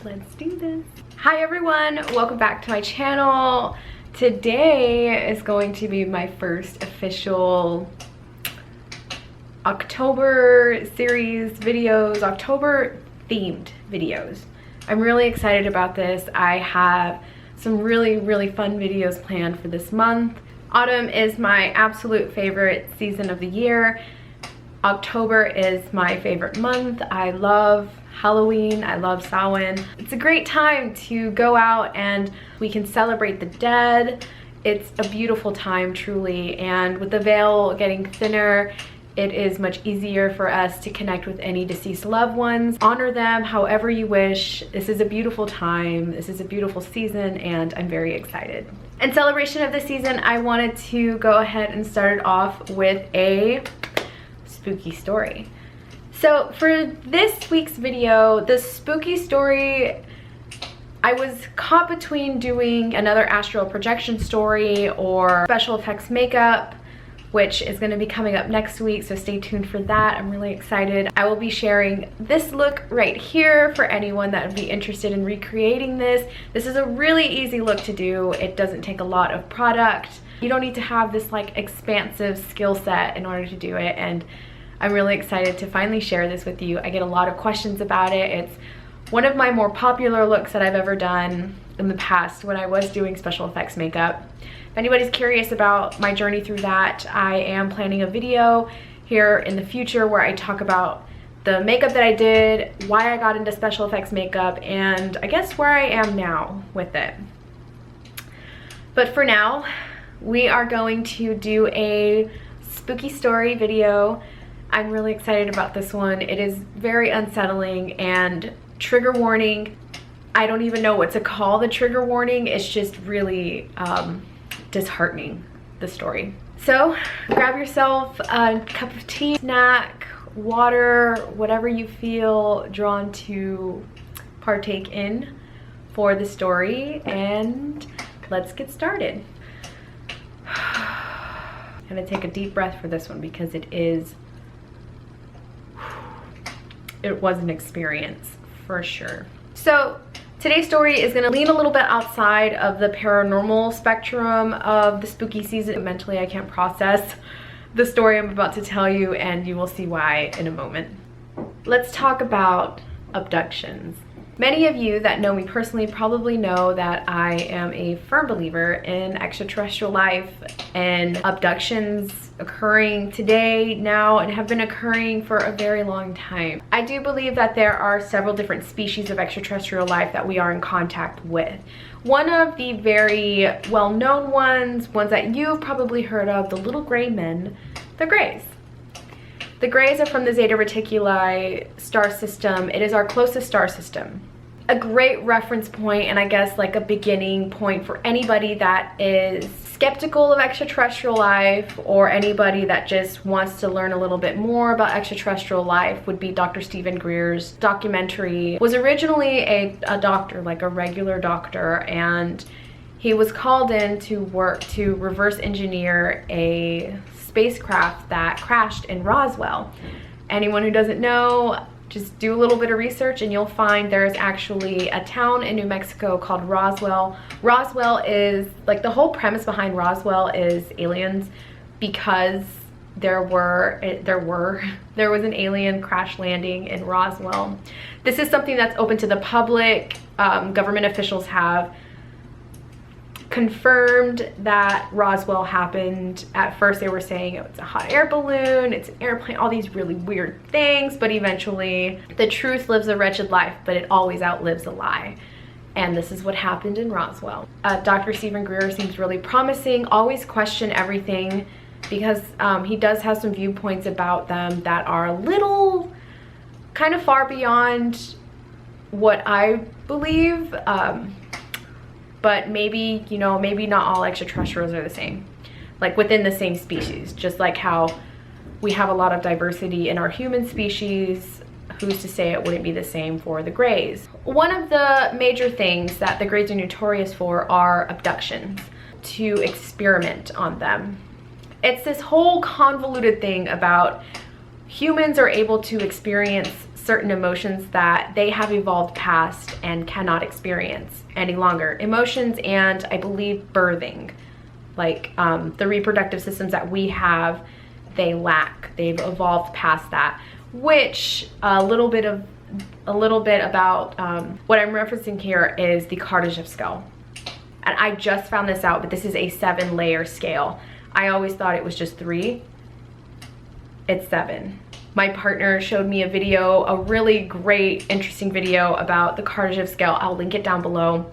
Let's do this. Hi everyone, welcome back to my channel. Today is going to be my first official October series videos, October themed videos. I'm really excited about this. I have some really fun videos planned for this month. Autumn is my absolute favorite season of the year. October is my favorite month. I love Halloween, I love Samhain. It's a great time to go out and we can celebrate the dead. It's a beautiful time, truly, and with the veil getting thinner, it is much easier for us to connect with any deceased loved ones. Honor them however you wish. This is a beautiful time, this is a beautiful season, and I'm very excited. In celebration of the season, I wanted to go ahead and start it off with a spooky story. So for this week's video, the spooky story, I was caught between doing another astral projection story or special effects makeup, which is going to be coming up next week, so stay tuned for that. I'm really excited. I will be sharing this look right here for anyone that would be interested in recreating this. This is a really easy look to do. It doesn't take a lot of product. You don't need to have this like expansive skill set in order to do it, and I'm really excited to finally share this with you. I get a lot of questions about it. It's one of my more popular looks that I've ever done in the past when I was doing special effects makeup. If anybody's curious about my journey through that, I am planning a video here in the future where I talk about the makeup that I did, why I got into special effects makeup, and I guess where I am now with it. But for now, we are going to do a spooky story video. I'm really excited about this one. It is very unsettling and trigger warning. I don't even know what to call the trigger warning. It's just really disheartening, the story. So grab yourself a cup of tea, snack, water, whatever you feel drawn to partake in for the story, and let's get started. I'm gonna take a deep breath for this one because it was an experience for sure. So today's story is going to lean a little bit outside of the paranormal spectrum of the spooky season. Mentally, I can't process the story I'm about to tell you, and you will see why in a moment. Let's talk about abductions. Many of you that know me personally probably know that I am a firm believer in extraterrestrial life and abductions occurring today, now, and have been occurring for a very long time. I do believe that there are several different species of extraterrestrial life that we are in contact with. One of the very well-known ones that you've probably heard of, the little gray men, the Greys. The Greys are from the Zeta Reticuli star system. It is our closest star system. A great reference point, and I guess like a beginning point for anybody that is skeptical of extraterrestrial life or anybody that just wants to learn a little bit more about extraterrestrial life would be Dr. Stephen Greer's documentary. Was originally a doctor, like a regular doctor, and he was called in to work to reverse engineer a spacecraft that crashed in Roswell. Anyone who doesn't know, just do a little bit of research and you'll find there's actually a town in New Mexico called Roswell. Roswell is, like, the whole premise behind Roswell is aliens, because there was an alien crash landing in Roswell. This is something that's open to the public. Government officials have confirmed that Roswell happened. At first they were saying it was a hot air balloon, it's an airplane, all these really weird things, but eventually the truth lives a wretched life, but it always outlives a lie. And this is what happened in Roswell. Dr. Stephen Greer seems really promising. Always question everything, because he does have some viewpoints about them that are a little kind of far beyond what I believe. But maybe, you know, maybe not all extraterrestrials are the same, like within the same species. Just like how we have a lot of diversity in our human species, who's to say it wouldn't be the same for the Greys? One of the major things that the Greys are notorious for are abductions, to experiment on them. It's this whole convoluted thing about humans are able to experience certain emotions that they have evolved past and cannot experience any longer. Emotions and I believe birthing, like the reproductive systems that we have, they lack. They've evolved past that, which a little bit about what I'm referencing here is the Kardashev scale. And I just found this out, but this is a 7-layer scale. I always thought it was just 3. It's 7. My partner showed me a video, a really great, interesting video about the Kardashev scale. I'll link it down below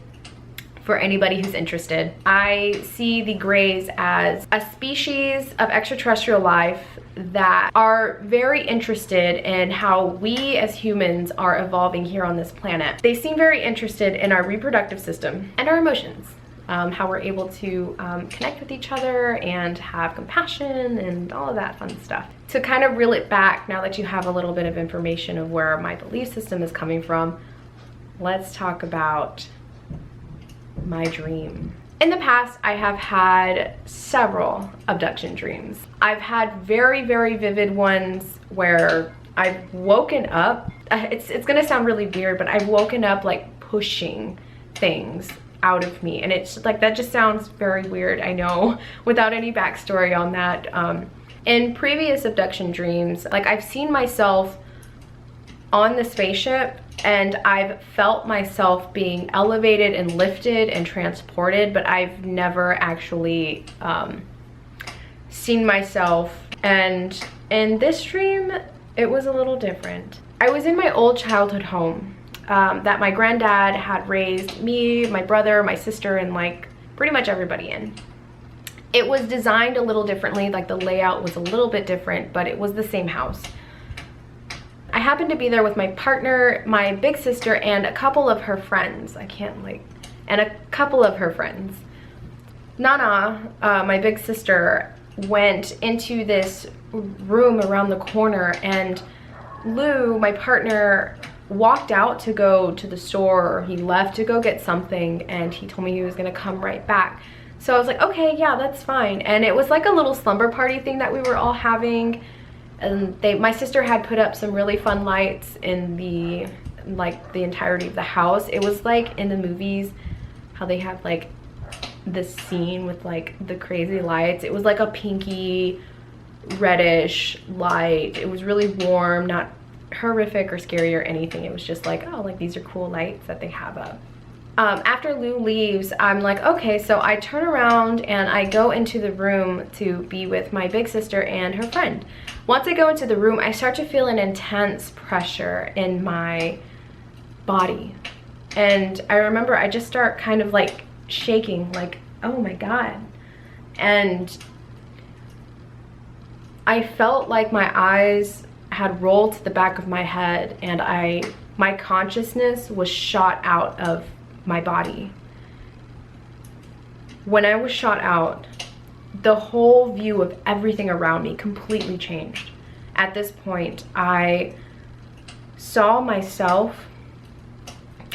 for anybody who's interested. I see the Greys as a species of extraterrestrial life that are very interested in how we as humans are evolving here on this planet. They seem very interested in our reproductive system and our emotions, how we're able to connect with each other and have compassion and all of that fun stuff. To kind of reel it back, now that you have a little bit of information of where my belief system is coming from, let's talk about my dream. In the past, I have had several abduction dreams. I've had very, very vivid ones where I've woken up, it's gonna sound really weird, but I've woken up like pushing things out of me, and it's like, that just sounds very weird, I know, without any backstory on that. In previous abduction dreams, like I've seen myself on the spaceship and I've felt myself being elevated and lifted and transported, but I've never actually seen myself. And in this dream, it was a little different. I was in my old childhood home that my granddad had raised me, my brother, my sister, and like pretty much everybody in. It was designed a little differently, like the layout was a little bit different, but it was the same house. I happened to be there with my partner, my big sister, and a couple of her friends. And a couple of her friends. Nana, my big sister, went into this room around the corner, and Lou, my partner, walked out to go to the store, or he left to go get something, and he told me he was gonna come right back. So I was like, okay, yeah, that's fine. And it was like a little slumber party thing that we were all having. And my sister had put up some really fun lights in the entirety of the house. It was like in the movies, how they have like this scene with like the crazy lights. It was like a pinky reddish light. It was really warm, not horrific or scary or anything. It was just like, oh, like these are cool lights that they have up. After Lou leaves, I'm like, okay, so I turn around and I go into the room to be with my big sister and her friend. Once I go into the room, I start to feel an intense pressure in my body. And I remember I just start kind of like shaking, like, oh my God. And I felt like my eyes had rolled to the back of my head, and my consciousness was shot out of my body. When I was shot out, the whole view of everything around me completely changed. At this point, I saw myself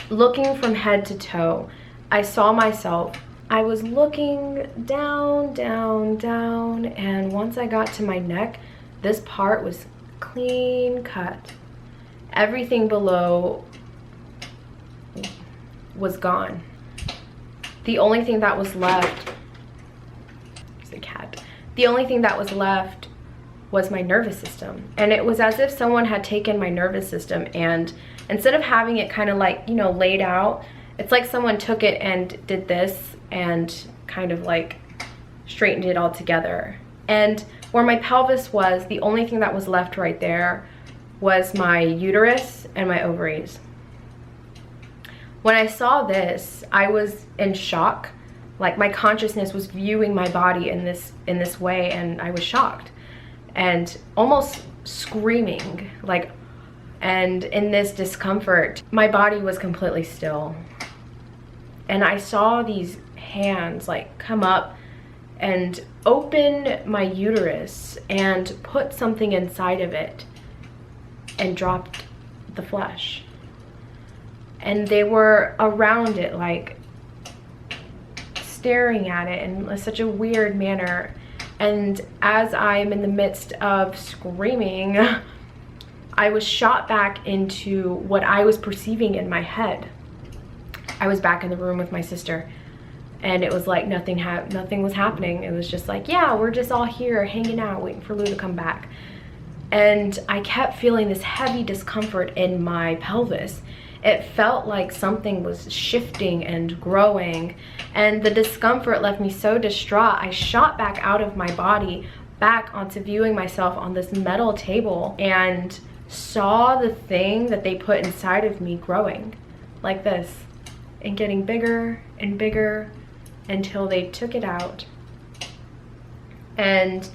looking from head to toe. I saw myself, I was looking down, down, down, and once I got to my neck, this part was clean cut. Everything below was gone. The only thing that was left, there's a cat. The only thing that was left was my nervous system. And it was as if someone had taken my nervous system, and instead of having it kind of like, you know, laid out, it's like someone took it and did this and kind of like straightened it all together. And where my pelvis was, the only thing that was left right there was my uterus and my ovaries. When I saw this, I was in shock. Like my consciousness was viewing my body in this way, and I was shocked and almost screaming, like, and in this discomfort, my body was completely still. And I saw these hands like come up and open my uterus and put something inside of it and dropped the flesh. And they were around it, like staring at it in such a weird manner. And as I'm in the midst of screaming, I was shot back into what I was perceiving in my head. I was back in the room with my sister, and it was like nothing was happening. It was just like, yeah, we're just all here hanging out, waiting for Lou to come back. And I kept feeling this heavy discomfort in my pelvis. It felt like something was shifting and growing, and the discomfort left me so distraught. I shot back out of my body, back onto viewing myself on this metal table, and saw the thing that they put inside of me growing like this and getting bigger and bigger until they took it out. And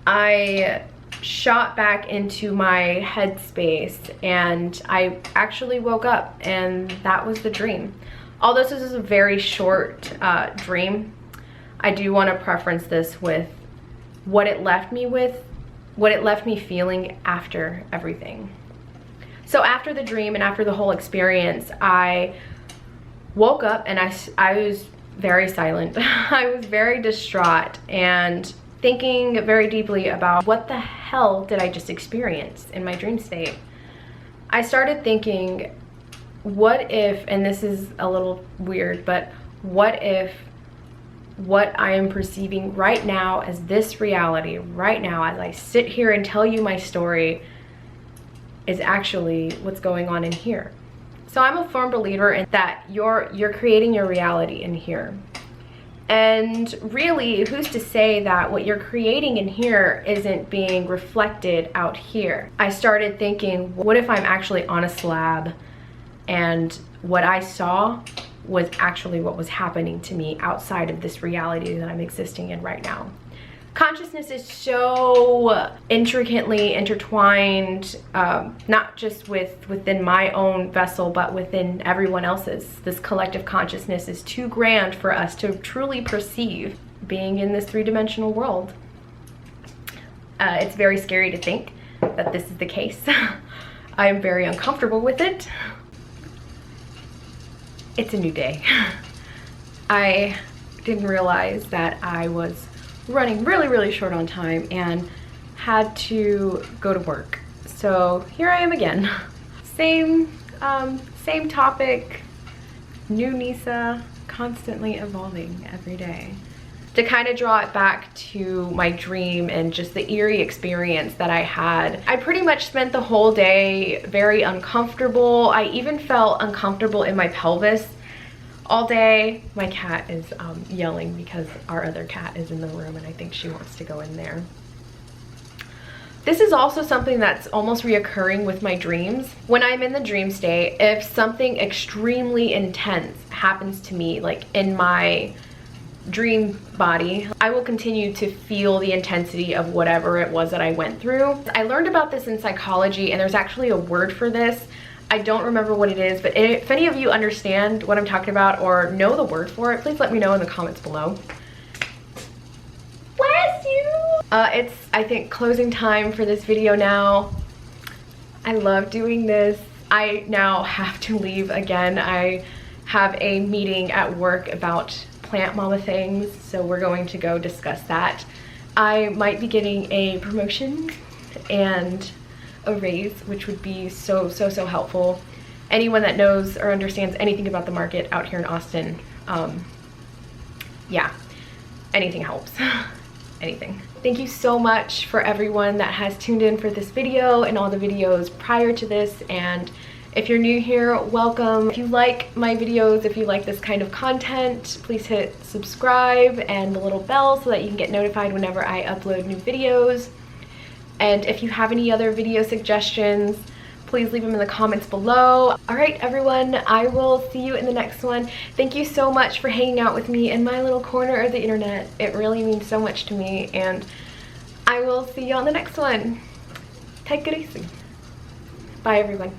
I shot back into my headspace, and I actually woke up, and that was the dream. Although this is a very short dream, I do want to preference this with what it left me feeling after everything. So after the dream and after the whole experience, I woke up and I was very silent. I was very distraught and thinking very deeply about what the hell did I just experience in my dream state. I started thinking, what if, and this is a little weird, but what if what I am perceiving right now as this reality, right now as I sit here and tell you my story, is actually what's going on in here. So I'm a firm believer in that you're creating your reality in here. And really, who's to say that what you're creating in here isn't being reflected out here? I started thinking, what if I'm actually on a slab and what I saw was actually what was happening to me outside of this reality that I'm existing in right now? Consciousness is so intricately intertwined, not just within my own vessel, but within everyone else's. This collective consciousness is too grand for us to truly perceive being in this three-dimensional world. It's very scary to think that this is the case. I am very uncomfortable with it. It's a new day. I didn't realize that I was running really short on time and had to go to work. So here I am again. Same topic, new Nisa, constantly evolving every day. To kind of draw it back to my dream and just the eerie experience that I had, I pretty much spent the whole day very uncomfortable. I even felt uncomfortable in my pelvis all day. My cat is yelling because our other cat is in the room and I think she wants to go in there. This is also something that's almost reoccurring with my dreams. When I'm in the dream state, if something extremely intense happens to me, like in my dream body, I will continue to feel the intensity of whatever it was that I went through. I learned about this in psychology, and there's actually a word for this. I don't remember what it is, but if any of you understand what I'm talking about or know the word for it, please let me know in the comments below. Bless you! It's, I think, closing time for this video now. I love doing this. I now have to leave again. I have a meeting at work about plant mama things, so we're going to go discuss that. I might be getting a promotion and a raise, which would be so helpful. Anyone that knows or understands anything about the market out here in Austin, yeah, anything helps. Anything. Thank you so much for everyone that has tuned in for this video and all the videos prior to this. And if you're new here, welcome. If you like my videos, if you like this kind of content, please hit subscribe and the little bell so that you can get notified whenever I upload new videos. And if you have any other video suggestions, please leave them in the comments below. All right, everyone, I will see you in the next one. Thank you so much for hanging out with me in my little corner of the internet. It really means so much to me, and I will see you on the next one. Take it easy. Bye, everyone.